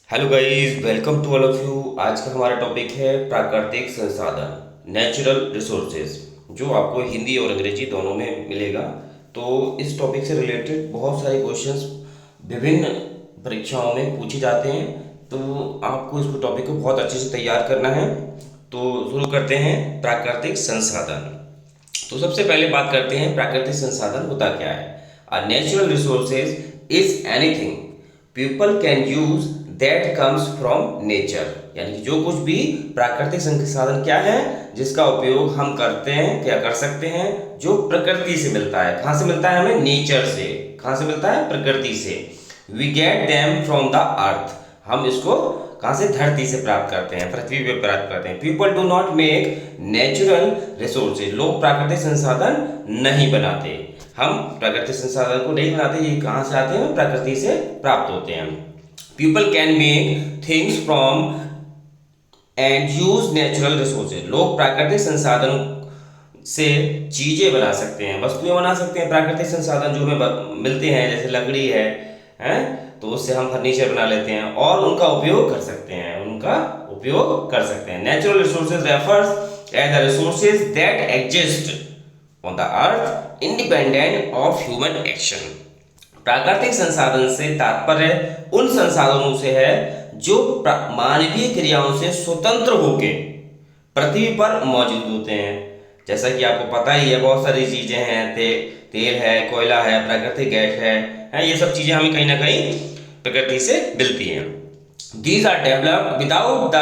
Hello guys, welcome to all of you. आज का हमारा टॉपिक है प्राकृतिक संसाधन, नेचुरल रिसोर्सेज, जो आपको हिंदी और अंग्रेजी दोनों में मिलेगा। तो इस टॉपिक से रिलेटेड बहुत सारे क्वेश्चंस विभिन्न परीक्षाओं में पूछे जाते हैं। तो आपको इसको टॉपिक को बहुत अच्छे से तैयार करना है। तो शुरू करते हैं प्राकृतिक संसाधन। तो सबसे पहले बात करते हैं प्राकृतिक संसाधन होता क्या है। A natural resources is anything people can use that comes from nature. यानी कि जो कुछ भी प्राकृतिक संसाधन क्या है जिसका उपयोग हम करते हैं, क्या कर सकते हैं, जो प्रकृति से मिलता है। कहाँ से मिलता है? हमें नेचर से। कहाँ से मिलता है? प्रकृति से। We get them from the earth. हम इसको कहाँ से? धरती से प्राप्त करते हैं, पृथ्वी पे प्राप्त करते हैं। People do not make natural resources. लोग प्राकृतिक संसाधन नहीं बनाते। हम प्राकृतिक संसाधन को नहीं बनाते। ये कहाँ से आते हैं? प्रकृति से प्राप्त होते हैं। People can make things from and use natural resources. लोग प्राकृतिक संसाधन से चीजें बना सकते हैं, वस्तुएं बना सकते हैं। प्राकृतिक संसाधन जो हमें मिलते हैं, जैसे लकड़ी है, तो उससे हम फर्नीचर बना लेते हैं और उनका उपयोग कर सकते हैं। Natural resources refers as the resources that exist on the earth independent of human action. प्राकृतिक संसाधन से तात्पर्य उन संसाधनों से है जो मानवीय क्रियाओं से स्वतंत्र होकर पृथ्वी पर मौजूद होते हैं। जैसा कि आपको पता ही है, बहुत सारी चीजें हैं, तेल है, कोयला है, प्राकृतिक गैस है, ये सब चीजें हमें कहीं ना कहीं प्रकृति से मिलती हैं। These are developed without the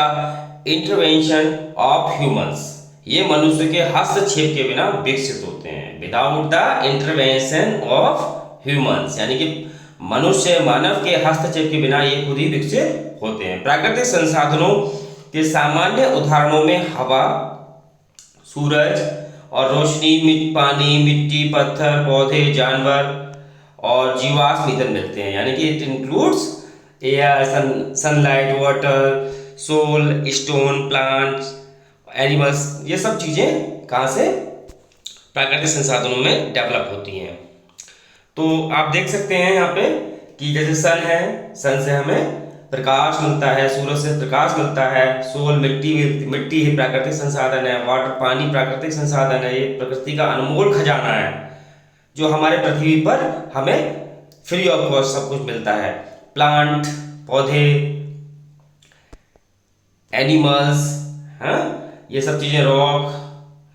intervention of humans. ये मनुष्य के हस्तक्षेप के बिना विकसित होते हैं। Without the intervention of humans, यानी कि मनुष्य मानव के हस्तक्षेप के बिना ये खुद ही विकसित होते हैं। प्राकृतिक संसाधनों के सामान्य उदाहरणों में हवा, सूरज और रोशनी, पानी, मिट्टी, पत्थर, पौधे, जानवर और जीवाश्म ईंधन मिलते हैं। यानी कि it includes air, sunlight, water, soil, stone, plants, animals. ये सब चीजें कहाँ से? प्राकृतिक संसाधनों में डेवलप होती हैं। तो आप देख सकते हैं यहाँ पे कि जैसे सन है, सन से हमें प्रकाश मिलता है, सूरज से प्रकाश मिलता है, सोल मिट्टी है, प्राकृतिक संसाधन है, वाटर पानी प्राकृतिक संसाधन है। ये प्रकृति का अनमोल खजाना है जो हमारे पृथ्वी पर हमें फ्री ऑफ कॉस्ट सब कुछ मिलता है। प्लांट, पौधे, एनिमल्स, हाँ, ये सब चीजें, रॉक,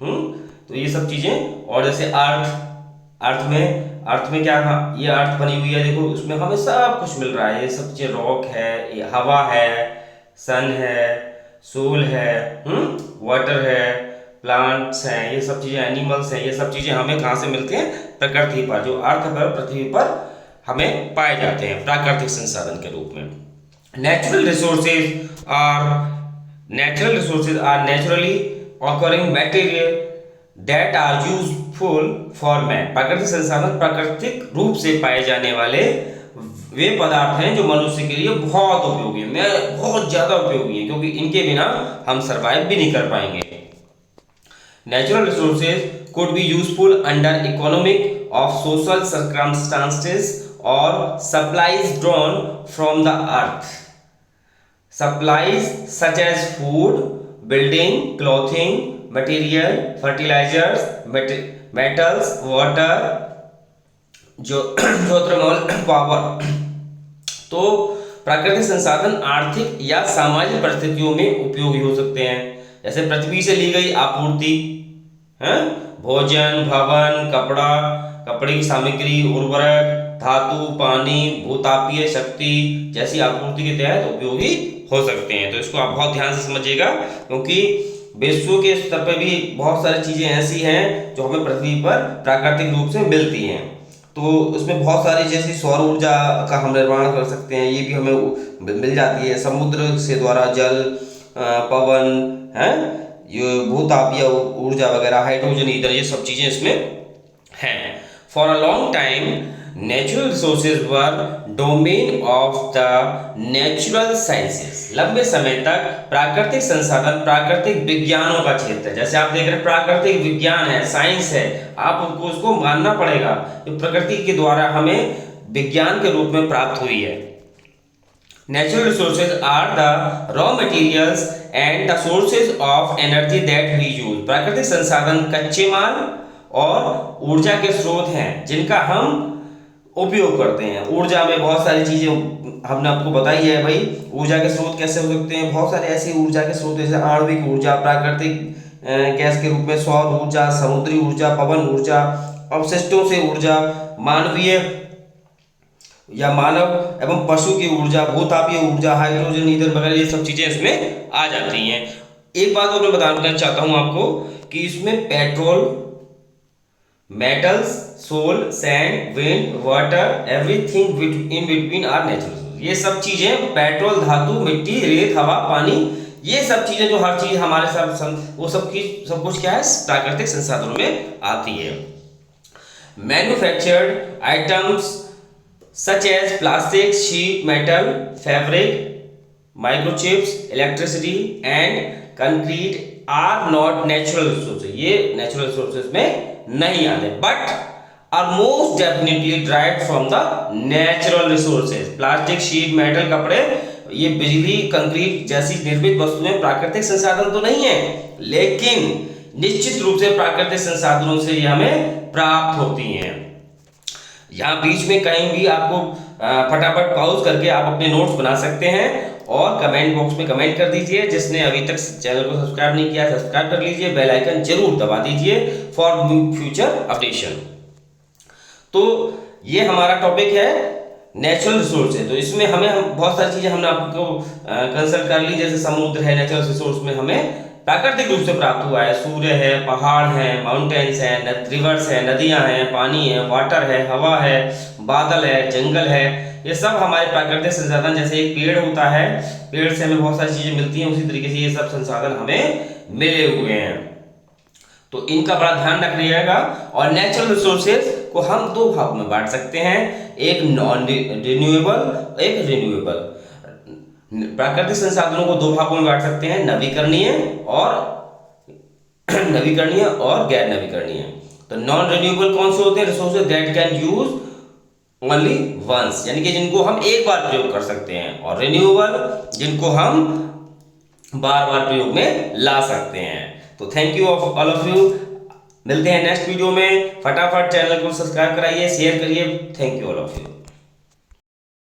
तो ये सब चीजें। और जैसे अर्थ में क्या, हाँ, ये अर्थ बनी हुई है, देखो उसमें हमें सब कुछ मिल रहा है। ये सब चीजें, रॉक है, ये हवा है, सन है, सोल है, वाटर है, प्लांट्स हैं, ये सब चीजें, एनिमल्स हैं। ये सब चीजें हमें कहाँ से मिलती हैं? प्रकृति पर, जो अर्थ पर, पृथ्वी पर हमें पाए जाते हैं प्राकृतिक संसाधन के रूप में। Natural resources are naturally occurring material that are useful for man. प्राकृतिक संसाधन प्राकृतिक रूप से पाए जाने वाले वे पदार्थ हैं जो मनुष्य के लिए बहुत उपयोगी है, बहुत ज्यादा उपयोगी है, क्योंकि इनके बिना हम सरवाइव भी नहीं कर पाएंगे। Natural resources could be useful under economic of social circumstances or supplies drawn from the earth. Supplies such as food, building, clothing, material, fertilizers, metals, water, geothermal power। तो प्राकृतिक संसाधन आर्थिक या सामाजिक परिस्थितियों में उपयोगी हो सकते हैं। जैसे पृथ्वी से ली गई आपूर्ति है, भोजन, भवन, कपड़े की सामग्री, उर्वरक, धातु, पानी, भूतापीय शक्ति जैसी आपूर्ति के तहत उपयोगी हो सकते हैं। तो इसको आप बहुत ध्यान से समझिएगा, क्योंकि विश्व के स्तर पर भी बहुत सारी चीजें ऐसी हैं जो हमें पृथ्वी पर प्राकृतिक रूप से मिलती हैं। तो उसमें बहुत सारी, जैसे सौर ऊर्जा का हम निर्माण कर सकते हैं, ये भी हमें मिल जाती है। समुद्र से द्वारा जल, पवन है, ये भूतापीय ऊर्जा वगैरह, हाइड्रोजन, ईंधन, ये सब चीजें इसमें हैं। For a long time natural resources were domain of the natural sciences. लंबे समय तक प्राकृतिक संसाधन प्राकृतिक विज्ञानों का क्षेत्र है। जैसे आप देख रहे हैं, प्राकृतिक विज्ञान है, साइंस है, आप उसको मानना पड़ेगा। ये प्रकृति के द्वारा हमें विज्ञान के रूप में प्राप्त हुई है। Natural resources are the raw materials and the sources of energy that we use. प्राकृतिक संसाधन कच्चे माल और ऊर्जा के स्रोत हैं जिनका हम उपयोग करते हैं। ऊर्जा में बहुत सारी चीजें हमने आपको बताई है भाई। ऊर्जा के स्रोत कैसे हो सकते हैं? बहुत सारे ऐसे ऊर्जा के स्रोत जैसे आणविक ऊर्जा, प्राकृतिक गैस के रूप में सौर ऊर्जा, समुद्री ऊर्जा, पवन ऊर्जा, अवशिष्टों से ऊर्जा, मानवीय या मानव एवं पशु की ऊर्जा, भूतापीय ऊर्जा, हाइड्रोजन, ईंधन वगैरह ये सब चीजें इसमें आ जाती हैं। एक बात और मैं बताना चाहता हूं आपको कि इसमें petrol, metals, soil, sand, wind, water, everything in between are natural. ये सब चीजें, पेट्रोल, धातु, मिट्टी, रेत, हवा, पानी, ये सब चीजें जो हर चीज हमारे साथ वो सब कुछ क्या है? प्राकृतिक संसाधनों में आती है। Manufactured items such as plastic, sheet metal, fabric, microchips, electricity and concrete are not natural resources. ये natural resources में नहीं आते, but are most definitely derived from the natural resources. Plastic, sheet, metal, कपड़े, ये बिजली, कंक्रीट जैसी निर्मित वस्तुएं प्राकृतिक संसाधन तो नहीं है, लेकिन निश्चित रूप से प्राकृतिक संसाधनों से ये हमें प्राप्त होती हैं। यहाँ बीच में कहीं भी आपको फटाफट पॉज करके आप अपने नोट्स बना सकते हैं और कमेंट बॉक्स में कमेंट कर दीजिए। जिसने अभी तक चैनल को सब्सक्राइब नहीं किया सब्सक्राइब कर लीजिए, बेल आइकन जरूर दबा दीजिए फॉर फ्यूचर अपडेशन। तो ये हमारा टॉपिक है नेचुरल रिसोर्सेज। तो इसमें हमें बहुत सारी चीजें हमने आपको कंसल्ट कर ली, जैसे समुद्र है, नेचुरल रिसोर्स में हमें प्राकृतिक रूप से प्राप्त हुआ है। सूर्य है, पहाड़ है, माउंटेन्स है, रिवर्स है, नदियां हैं, पानी है, वाटर है, हवा है, बादल है, जंगल है, ये सब हमारे प्राकृतिक संसाधन। जैसे एक पेड़ होता है, पेड़ से हमें बहुत सारी चीजें मिलती हैं, उसी तरीके से ये सब संसाधन हमें मिले हुए हैं। तो इनका बड़ा ध्यान रखिएगा। और नेचुरल रिसोर्सेज को हम दो भाग में बांट सकते हैं, एक नॉन रिन्यूएबल, एक रिन्यूएबल। प्राकृतिक संसाधनों को दो भागों में बांट सकते हैं, नवीकरणीय और गैर नवीकरणीय। तो नॉन रिन्यूएबल कौन से होते हैं? Resources that can use only once, यानी कि जिनको हम एक बार प्रयोग कर सकते हैं, और रिन्यूएबल जिनको हम बार बार प्रयोग में ला सकते हैं। तो thank you all of you. मिलते हैं नेक्स्ट वीडियो में। फटाफट चैनल को सब्सक्राइब कराइए, शेयर करिए। Thank you all of you.